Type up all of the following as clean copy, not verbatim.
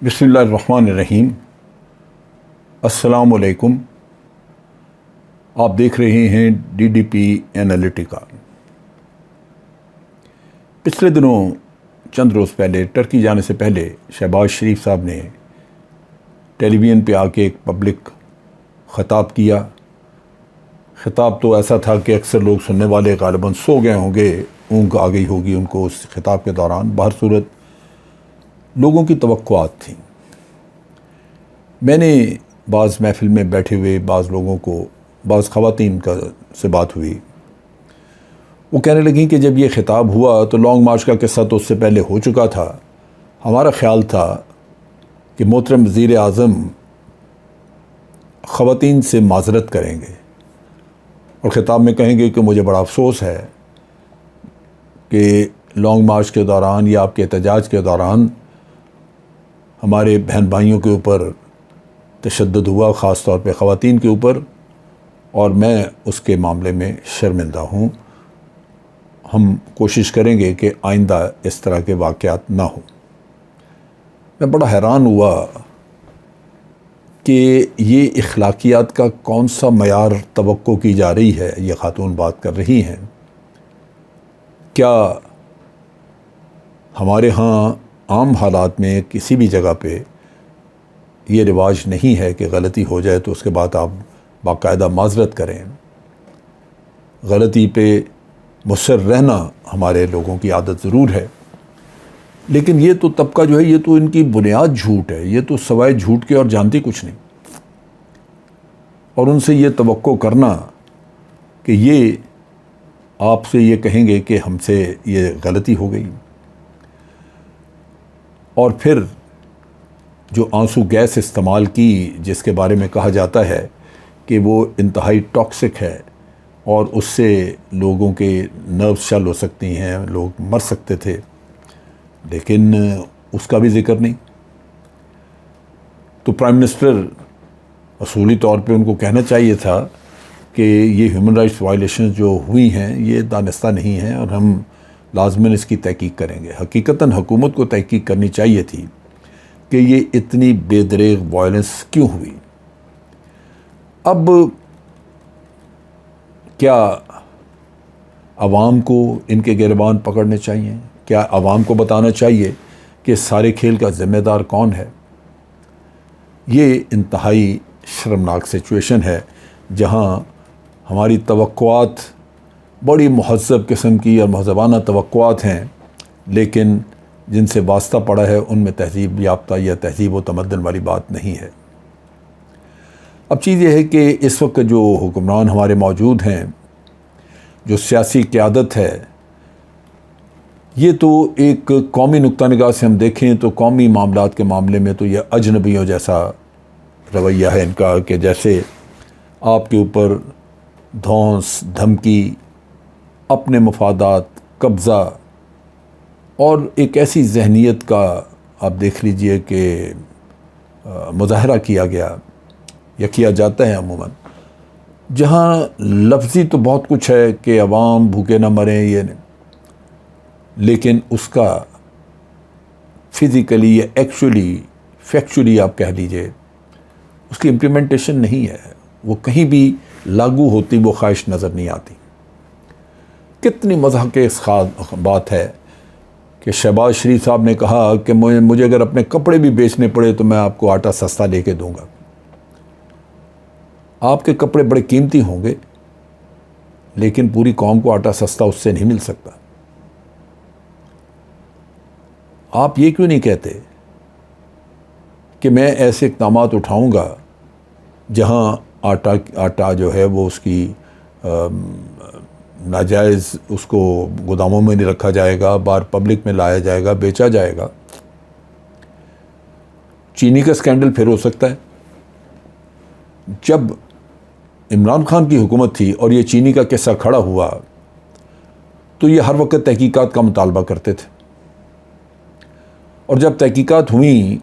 बिस्मिल्लाहिर्रहमानिर्रहीम। अस्सलामुअलैकुम। आप देख रहे हैं DDP एनालिटिका। पिछले दिनों चंद रोज़ पहले टर्की जाने से पहले शहबाज शरीफ साहब ने टेलीविज़न पे आके एक पब्लिक ख़िताब किया। ख़िताब तो ऐसा था कि अक्सर लोग सुनने वाले ग़ालिबन सो गए होंगे, ऊँघ आ गई होगी उनको उस ख़िताब के दौरान। बहर सूरत लोगों की तवक्कुआत थी। मैंने बाज़ महफ़िल में बैठे हुए बाज़ लोगों को, बाज़ ख़वातीन का से बात हुई, वो कहने लगी कि जब ये ख़िताब हुआ तो लॉन्ग मार्च का किस्सा तो उससे पहले हो चुका था। हमारा ख़्याल था कि मोहतरम वज़ीर आज़म ख़वातीन से माज़रत करेंगे और ख़िताब में कहेंगे कि मुझे बड़ा अफसोस है कि लॉन्ग मार्च के दौरान या आपके एहतजाज के दौरान हमारे बहन भाइयों के ऊपर तशद्दुद हुआ, ख़ास तौर पे ख़वातीन के ऊपर, और मैं उसके मामले में शर्मिंदा हूँ। हम कोशिश करेंगे कि आइंदा इस तरह के वाक़यात ना हो। मैं बड़ा हैरान हुआ कि ये इख़लाक़ियात का कौन सा मयार तवक्को की जा रही है। ये ख़ातून बात कर रही हैं, क्या हमारे यहाँ आम हालात में किसी भी जगह पे ये रिवाज नहीं है कि गलती हो जाए तो उसके बाद आप बाकायदा माज़रत करें। गलती पे मुसर रहना हमारे लोगों की आदत ज़रूर है, लेकिन ये तो तबका जो है, ये तो इनकी बुनियाद झूठ है। ये तो सवाए झूठ के और जानती कुछ नहीं। और उनसे ये तवक्को करना कि ये आपसे ये कहेंगे कि हमसे ये गलती हो गई, और फिर जो आंसू गैस इस्तेमाल की, जिसके बारे में कहा जाता है कि वो इंतहाई टॉक्सिक है और उससे लोगों के नर्व्स शल हो सकती हैं, लोग मर सकते थे, लेकिन उसका भी जिक्र नहीं। तो प्राइम मिनिस्टर असूली तौर पे उनको कहना चाहिए था कि ये ह्यूमन राइट्स वायलेशन जो हुई हैं ये दानिस्ता नहीं हैं और हम लाज़मन इसकी तहकीक करेंगे। हकीकतन हुकूमत को तहकीक करनी चाहिए थी कि ये इतनी बेदरेग वायलेंस क्यों हुई। अब क्या आवाम को इनके गिरबान पकड़ने चाहिए? क्या आवाम को बताना चाहिए कि सारे खेल का ज़िम्मेदार कौन है? ये इंतहाई शर्मनाक सिचुएशन है जहाँ हमारी तवक्कुआत बड़ी महज़्ज़ब किस्म की और महज़बाना तवक्कुआत हैं, लेकिन जिनसे वास्ता पड़ा है उनमें तहज़ीब याफ्ता या तहज़ीब व तमद्दन वाली बात नहीं है। अब चीज़ यह है कि इस वक्त जो हुक्मरान हमारे मौजूद हैं, जो सियासी क़यादत है, ये तो एक कौमी नुक्ता निगाह से हम देखें तो कौमी मामलात के मामले में तो यह अजनबियों जैसा रवैया है इनका, कि जैसे आपके ऊपर धौंस, धमकी, अपने मफादात, कब्ज़ा और एक ऐसी जहनीत का आप देख लीजिए कि मुज़ाहरा किया गया या किया जाता है अमूमन, जहाँ लफ्ज़ी तो बहुत कुछ है कि अवाम भूखे ना मरें, ये नहीं, लेकिन उसका फ़िज़िकली या एक्चुअली फैक्चुअली आप कह लीजिए उसकी इम्प्लीमेंटेशन नहीं है। वो कहीं भी लागू होती वो ख्वाहिश नज़र नहीं आती। कितनी मज़ाक के इस बात है कि शहबाज शरीफ साहब ने कहा कि मुझे अगर अपने कपड़े भी बेचने पड़े तो मैं आपको आटा सस्ता लेके दूंगा। आपके कपड़े बड़े कीमती होंगे, लेकिन पूरी कौम को आटा सस्ता उससे नहीं मिल सकता। आप ये क्यों नहीं कहते कि मैं ऐसे इक़दामात उठाऊंगा जहां आटा जो है वो उसकी नाजायज़ उसको गोदामों में नहीं रखा जाएगा, बाहर पब्लिक में लाया जाएगा, बेचा जाएगा। चीनी का स्कैंडल फिर हो सकता है। जब इमरान खान की हुकूमत थी और ये चीनी का किस्सा खड़ा हुआ तो ये हर वक्त तहकीकात का मुतालबा करते थे, और जब तहकीकात हुई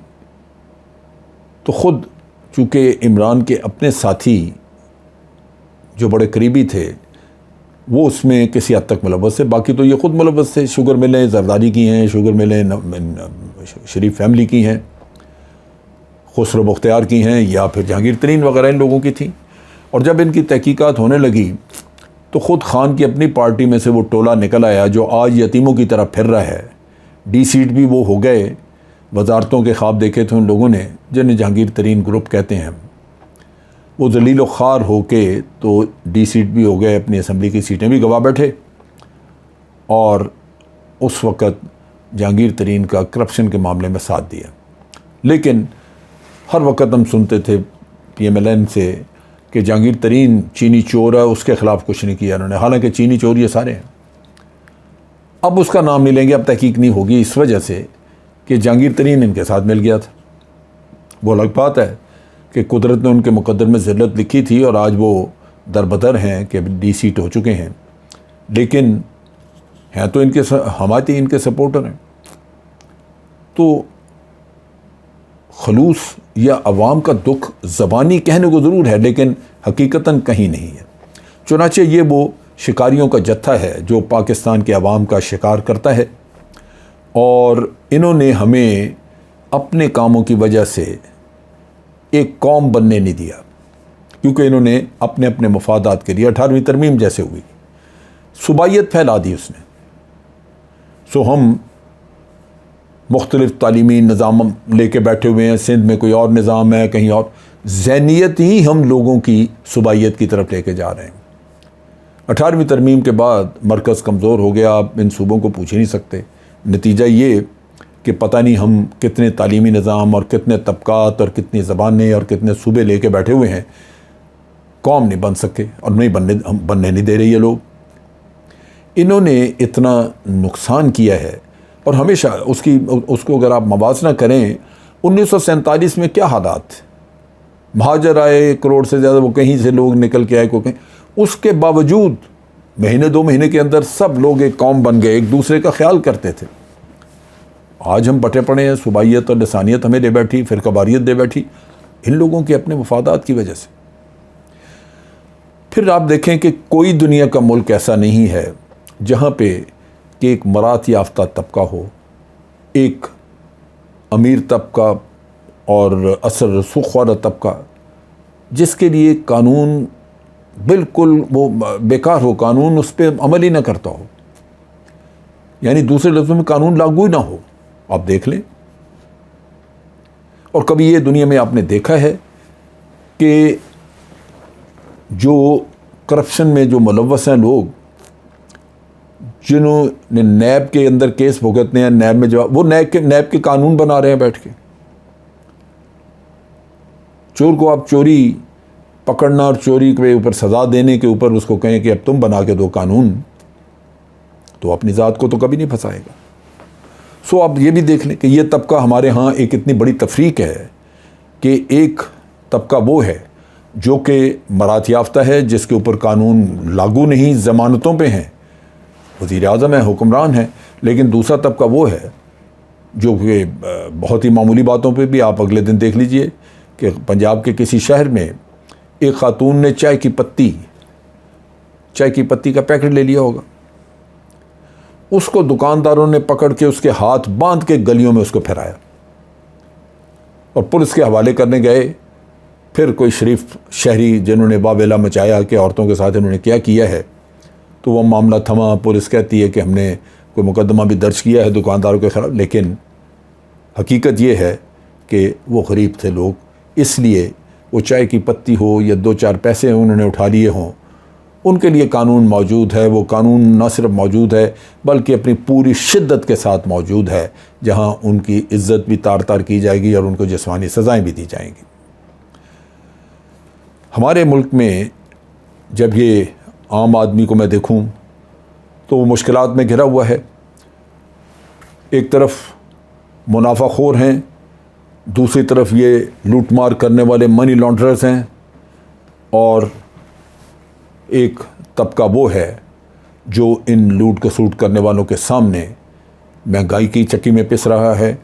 तो ख़ुद चूँकि इमरान के अपने साथी जो बड़े करीबी थे वो उसमें किसी हद तक मुलव्वस है, बाकी तो ये ख़ुद मुलव्वस थे। शुगर मिलें जरदारी की हैं, शुगर मिलें शरीफ फैमिली की हैं, खुसरो मुख्तियार की हैं या फिर जहांगीर तरीन वगैरह इन लोगों की थी। और जब इनकी तहकीकात होने लगी तो ख़ुद खान की अपनी पार्टी में से वो टोला निकल आया जो आज यतीमों की तरह फिर रहा है। डी सीट भी वो हो गए, वजारतों के ख्वाब देखे थे उन लोगों ने जिन्हें जहांगीर तरीन ग्रुप कहते हैं। वो जलील व ख़ार हो के तो डी सीट भी हो गए, अपनी असम्बली की सीटें भी गवा बैठे। और उस वक़्त जहांगीर तरीन का करप्शन के मामले में साथ दिया। लेकिन हर वक्त हम सुनते थे PMLN से कि जहांगीर तरीन चीनी चोर है, उसके ख़िलाफ़ कुछ नहीं किया उन्होंने, हालांकि चीनी चोर ये सारे हैं। अब उसका नाम नहीं लेंगे, अब तहकीक नहीं होगी, इस वजह से कि जहांगीर तरीन इनके साथ मिल गया था। वो अलग बात है कि कुदरत ने उनके मुकद्दर में ज़िल्लत लिखी थी और आज वो दरबदर हैं कि डी सीट हो चुके हैं, लेकिन हैं तो इनके हमारे इनके सपोर्टर हैं। तो खलूस या अवाम का दुख ज़बानी कहने को ज़रूर है, लेकिन हकीकतन कहीं नहीं है। चुनाचे ये वो शिकारियों का जत्था है जो पाकिस्तान के अवाम का शिकार करता है, और इन्होंने हमें अपने कामों की वजह से एक कौम बनने नहीं दिया, क्योंकि इन्होंने अपने अपने मफादात के लिए 18वीं तरमीम जैसे हुई सुबाइयत फैला दी उसने। सो हम मुख्तलिफ़ तालीमी निज़ाम लेके बैठे हुए हैं, सिंध में कोई और निज़ाम है, कहीं और, ज़हनियत ही हम लोगों की सुबाइयत की तरफ लेके जा रहे हैं। 18वीं तरमीम के बाद मरकज़ कमज़ोर हो गया, आप इन सूबों को पूछ ही नहीं सकते। नतीजा ये कि पता नहीं हम कितने तालीमी निज़ाम और कितने तबक़ात और कितनी ज़बानें और कितने सूबे लेके बैठे हुए हैं, कौम नहीं बन सके और नहीं बनने नहीं दे रहे ये लोग। इन्होंने इतना नुकसान किया है और हमेशा उसको अगर आप मवाजना करें, 1947 में क्या हालात थे, महाजर आए 1 करोड़ से ज़्यादा, वो कहीं से लोग निकल के आए को कहीं, उसके बावजूद महीने 2 महीने के अंदर सब लोग एक कौम बन गए, एक दूसरे का ख्याल करते थे। आज हम बटे पड़े हैं, सुबाइयत और लसानियत हमें दे बैठी, फ़िरक़ावारियत दे बैठी, इन लोगों के अपने मफादात की वजह से। फिर आप देखें कि कोई दुनिया का मुल्क ऐसा नहीं है जहाँ पे कि एक मरात याफ्ता तबका हो, एक अमीर तबका और असर रसूख वाला तबका, जिसके लिए कानून बिल्कुल वो बेकार हो, कानून उस पर अमल ही ना करता हो, यानी दूसरे लफ्ज़ों में कानून लागू ही ना हो। आप देख लें। और कभी ये दुनिया में आपने देखा है कि जो करप्शन में जो मुलव्वस हैं लोग, जिन्होंने नैब के अंदर केस भुगतने हैं, नैब में जवाब, वो नैब के कानून बना रहे हैं बैठ के। चोर को आप चोरी पकड़ना और चोरी के ऊपर सज़ा देने के ऊपर उसको कहें कि अब तुम बना के दो कानून, तो अपनी ज़ात को तो कभी नहीं फंसाएगा। सो आप ये भी देख लें कि ये तबका हमारे यहाँ एक इतनी बड़ी तफरीक है कि एक तबका वो है जो कि मरात याफ्ता है, जिसके ऊपर कानून लागू नहीं, ज़मानतों पे हैं, वज़ीर आज़म है, हुक्मरान है, लेकिन दूसरा तबका वो है जो कि बहुत ही मामूली बातों पे भी, आप अगले दिन देख लीजिए कि पंजाब के किसी शहर में एक खातून ने चाय की पत्ती का पैकेट ले लिया होगा, उसको दुकानदारों ने पकड़ के उसके हाथ बांध के गलियों में उसको फिराया और पुलिस के हवाले करने गए। फिर कोई शरीफ शहरी जिन्होंने वावेला मचाया कि औरतों के साथ इन्होंने क्या किया है, तो वह मामला थमा। पुलिस कहती है कि हमने कोई मुकदमा भी दर्ज किया है दुकानदारों के खिलाफ, लेकिन हकीकत ये है कि वो गरीब थे लोग, इसलिए वो चाय की पत्ती हो या 2-4 पैसे उन्होंने उठा लिए हों, उनके लिए कानून मौजूद है। वो कानून न सिर्फ मौजूद है बल्कि अपनी पूरी शिद्दत के साथ मौजूद है, जहां उनकी इज़्ज़त भी तार तार की जाएगी और उनको जिस्मानी सज़ाएँ भी दी जाएंगी। हमारे मुल्क में जब ये आम आदमी को मैं देखूं तो वो मुश्किलात में घिरा हुआ है। एक तरफ मुनाफाखोर हैं, दूसरी तरफ ये लूटमार करने वाले मनी लॉन्ड्रर्स हैं, और एक तबका वो है जो इन लूट खसूट करने वालों के सामने महंगाई की चक्की में पिस रहा है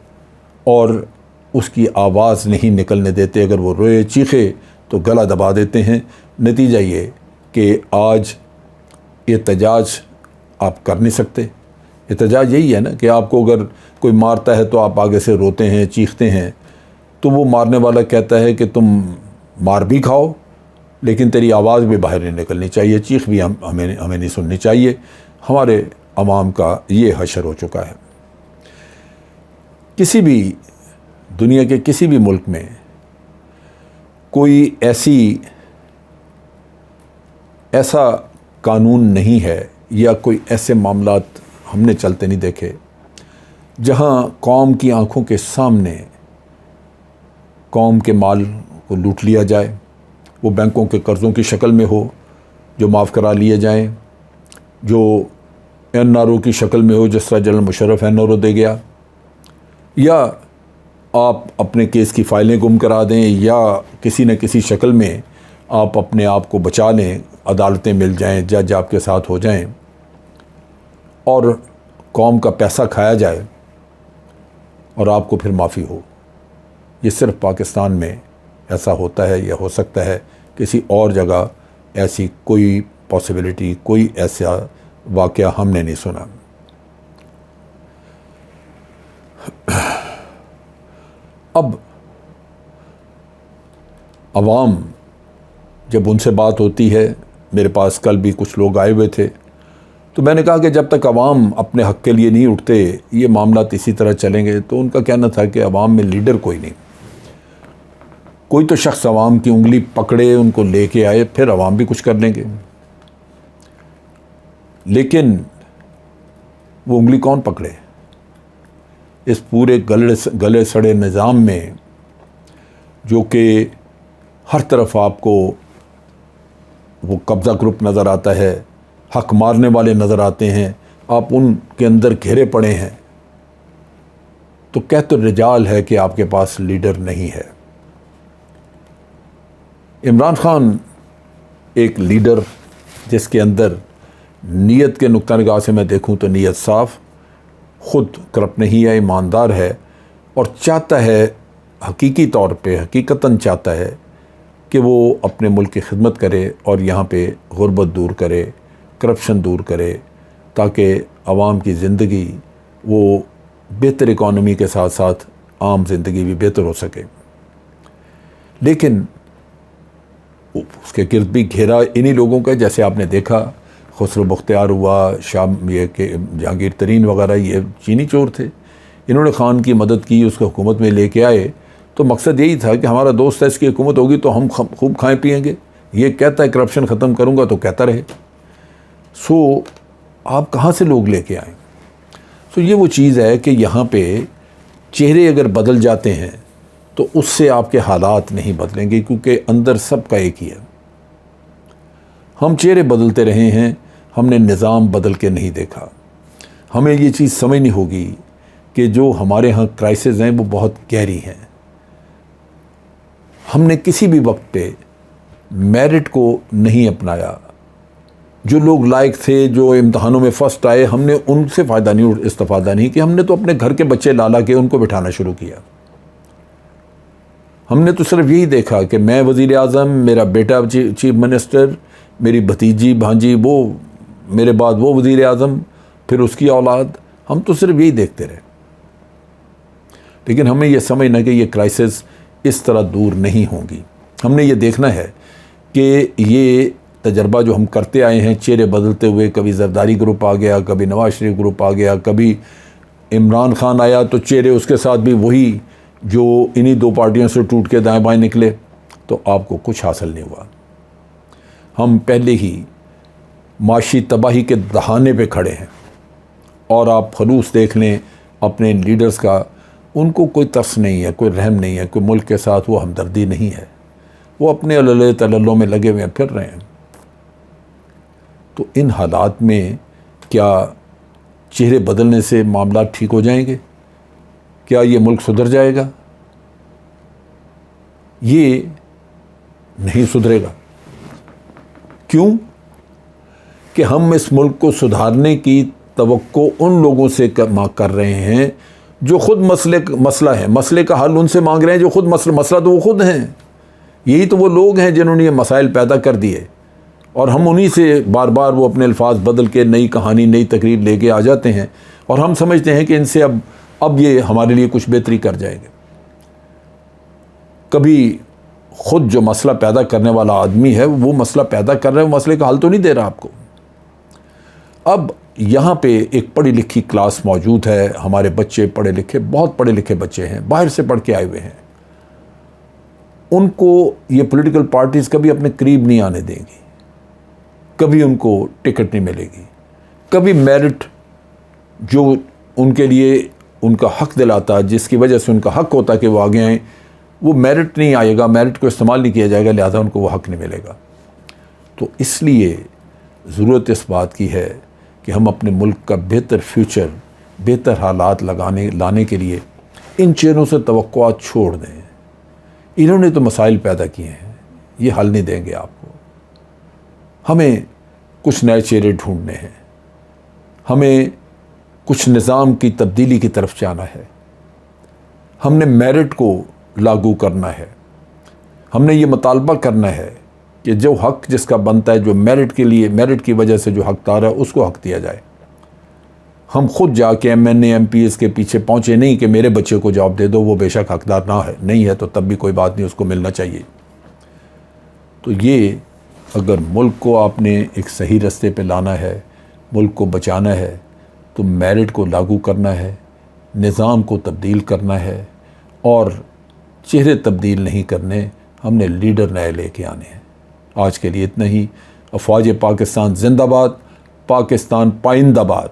और उसकी आवाज़ नहीं निकलने देते। अगर वो रोए चीखे तो गला दबा देते हैं। नतीजा ये कि आज एहतजाज आप कर नहीं सकते। एहतजाज यही है ना कि आपको अगर कोई मारता है तो आप आगे से रोते हैं, चीखते हैं, तो वो मारने वाला कहता है कि तुम मार भी खाओ लेकिन तेरी आवाज़ भी बाहर नहीं निकलनी चाहिए, चीख भी हमें नहीं सुननी चाहिए। हमारे अवाम का ये हशर हो चुका है। किसी भी दुनिया के किसी भी मुल्क में कोई ऐसा कानून नहीं है या कोई ऐसे मामलात हमने चलते नहीं देखे जहां कौम की आंखों के सामने कौम के माल को लूट लिया जाए, वो बैंकों के कर्ज़ों की शक्ल में हो जो माफ़ करा लिए जाएं, जो NRO की शक्ल में हो जिस तरह जनरल मुशर्रफ NRO दे गया, या आप अपने केस की फ़ाइलें गुम करा दें या किसी न किसी शक्ल में आप अपने आप को बचा लें, अदालतें मिल जाएं, जज आपके साथ हो जाएं और कौम का पैसा खाया जाए और आपको फिर माफ़ी हो। ये सिर्फ पाकिस्तान में ऐसा होता है या हो सकता है, किसी और जगह ऐसी कोई पॉसिबिलिटी, कोई ऐसा वाक़या हमने नहीं सुना। अब अवाम जब उनसे बात होती है, मेरे पास कल भी कुछ लोग आए हुए थे, तो मैंने कहा कि जब तक अवाम अपने हक़ के लिए नहीं उठते ये मामला इसी तरह चलेंगे। तो उनका कहना था कि अवाम में लीडर कोई नहीं, कोई तो शख्स अवाम की उंगली पकड़े, उनको लेके आए, फिर अवाम भी कुछ कर लेंगे। लेकिन वो उंगली कौन पकड़े? इस पूरे गले सड़े निज़ाम में जो कि हर तरफ आपको वो कब्ज़ा ग्रुप नज़र आता है, हक मारने वाले नज़र आते हैं, आप उनके अंदर घेरे पड़े हैं, तो कहते रिजाल है कि आपके पास लीडर नहीं है। इमरान खान एक लीडर जिसके अंदर नीयत के नुक्ता निगाह से मैं देखूं तो नीयत साफ़, ख़ुद करप्ट नहीं है, ईमानदार है और चाहता है, हकीकी तौर पे हकीकतन चाहता है कि वो अपने मुल्क की खिदमत करे और यहाँ पे गुर्बत दूर करे, करप्शन दूर करे, ताकि आवाम की ज़िंदगी वो बेहतर इकॉनमी के साथ साथ आम ज़िंदगी भी बेहतर हो सके। लेकिन उसके गिर्द भी घेरा इन्हीं लोगों का, जैसे आपने देखा खुसरो बख्तियार हुआ, शाम ये के जहांगीर तरीन वगैरह, ये चीनी चोर थे, इन्होंने खान की मदद की, उसको हुकूमत में लेके आए। तो मकसद यही था कि हमारा दोस्त है, इसकी हुकूमत होगी तो हम खूब खाएं पिएंगे। ये कहता है करप्शन ख़त्म करूँगा तो कहता रहे। सो आप कहाँ से लोग लेके आएँ? सो ये वो चीज़ है कि यहाँ पे चेहरे अगर बदल जाते हैं तो उससे आपके हालात नहीं बदलेंगे, क्योंकि अंदर सबका एक ही है। हम चेहरे बदलते रहे हैं, हमने निज़ाम बदल के नहीं देखा। हमें ये चीज़ समझनी होगी कि जो हमारे यहाँ क्राइसिस हैं वो बहुत गहरी हैं। हमने किसी भी वक्त पे मेरिट को नहीं अपनाया। जो लोग लायक थे, जो इम्तहानों में फ़र्स्ट आए, हमने उनसे फ़ायदा नहीं, इस्तिफ़ादा नहीं किया। हमने तो अपने घर के बच्चे ला के उनको बिठाना शुरू किया। हमने तो सिर्फ यही देखा कि मैं वज़ीर आज़म, मेरा बेटा चीफ मिनिस्टर, मेरी भतीजी भांजी वो मेरे बाद वो वज़ीर आज़म, फिर उसकी औलाद। हम तो सिर्फ यही देखते रहे। लेकिन हमें यह समझना कि ये क्राइसिस इस तरह दूर नहीं होंगी। हमने ये देखना है कि ये तजर्बा जो हम करते आए हैं, चेहरे बदलते हुए, कभी जरदारी ग्रुप आ गया, कभी नवाज शरीफ ग्रुप आ गया, कभी इमरान खान आया तो चेहरे उसके साथ भी वही जो इन्हीं दो पार्टियों से टूट के दाएं बाएं निकले, तो आपको कुछ हासिल नहीं हुआ। हम पहले ही माशी तबाही के दहाने पे खड़े हैं। और आप खलूस देख लें अपने लीडर्स का, उनको कोई तरस नहीं है, कोई रहम नहीं है, कोई मुल्क के साथ वो हमदर्दी नहीं है। वो अपने अल्ले तल्लों में लगे हुए फिर रहे हैं। तो इन हालात में क्या चेहरे बदलने से मामला ठीक हो जाएंगे? क्या ये मुल्क सुधर जाएगा? ये नहीं सुधरेगा। क्यों? कि हम इस मुल्क को सुधारने की तवक्को उन लोगों से कर रहे हैं जो खुद मसला है, मसले का हल उनसे मांग रहे हैं जो खुद मसला तो वो खुद हैं। यही तो वो लोग हैं जिन्होंने ये मसाइल पैदा कर दिए, और हम उन्हीं से बार बार वो अपने अल्फाज बदल के नई कहानी, नई तकरीर लेके आ जाते हैं, और हम समझते हैं कि इनसे अब ये हमारे लिए कुछ बेहतरी कर जाएंगे। कभी ख़ुद जो मसला पैदा करने वाला आदमी है वो मसला पैदा कर रहा है, वो मसले का हल तो नहीं दे रहा आपको। अब यहाँ पे एक पढ़ी लिखी क्लास मौजूद है, हमारे बच्चे पढ़े लिखे, बहुत पढ़े लिखे बच्चे हैं, बाहर से पढ़ के आए हुए हैं। उनको ये पॉलिटिकल पार्टीज़ कभी अपने करीब नहीं आने देंगी, कभी उनको टिकट नहीं मिलेगी, कभी मेरिट जो उनके लिए उनका हक दिलाता, जिसकी वजह से उनका हक होता कि वो आगे आएँ, वो मेरिट नहीं आएगा, मेरिट को इस्तेमाल नहीं किया जाएगा, लिहाजा उनको वो हक नहीं मिलेगा। तो इसलिए ज़रूरत इस बात की है कि हम अपने मुल्क का बेहतर फ्यूचर, बेहतर हालात लाने के लिए इन चेहरों से तवक्कुआत छोड़ दें। इन्होंने तो मसाइल पैदा किए हैं, ये हल नहीं देंगे आपको। हमें कुछ नए चेहरे ढूंढने हैं, हमें कुछ निज़ाम की तब्दीली की तरफ जाना है, हमने मेरिट को लागू करना है, हमने ये मुतालबा करना है कि जो हक जिसका बनता है, जो मेरिट के लिए, मेरिट की वजह से जो हकदार है उसको हक दिया जाए। हम खुद जाके MNA MPs के पीछे पहुँचे नहीं कि मेरे बच्चे को जॉब दे दो, वो बेशक हकदार ना है, नहीं है तो तब भी कोई बात नहीं, उसको मिलना चाहिए। तो ये अगर मुल्क को आपने एक सही रास्ते पे लाना है, मुल्क को बचाना है, तो मेरिट को लागू करना है, निज़ाम को तब्दील करना है, और चेहरे तब्दील नहीं करने, हमने लीडर नए लेके आने हैं। आज के लिए इतना ही। अफ़वाज पाकिस्तान जिंदाबाद, पाकिस्तान पाइंदाबाद।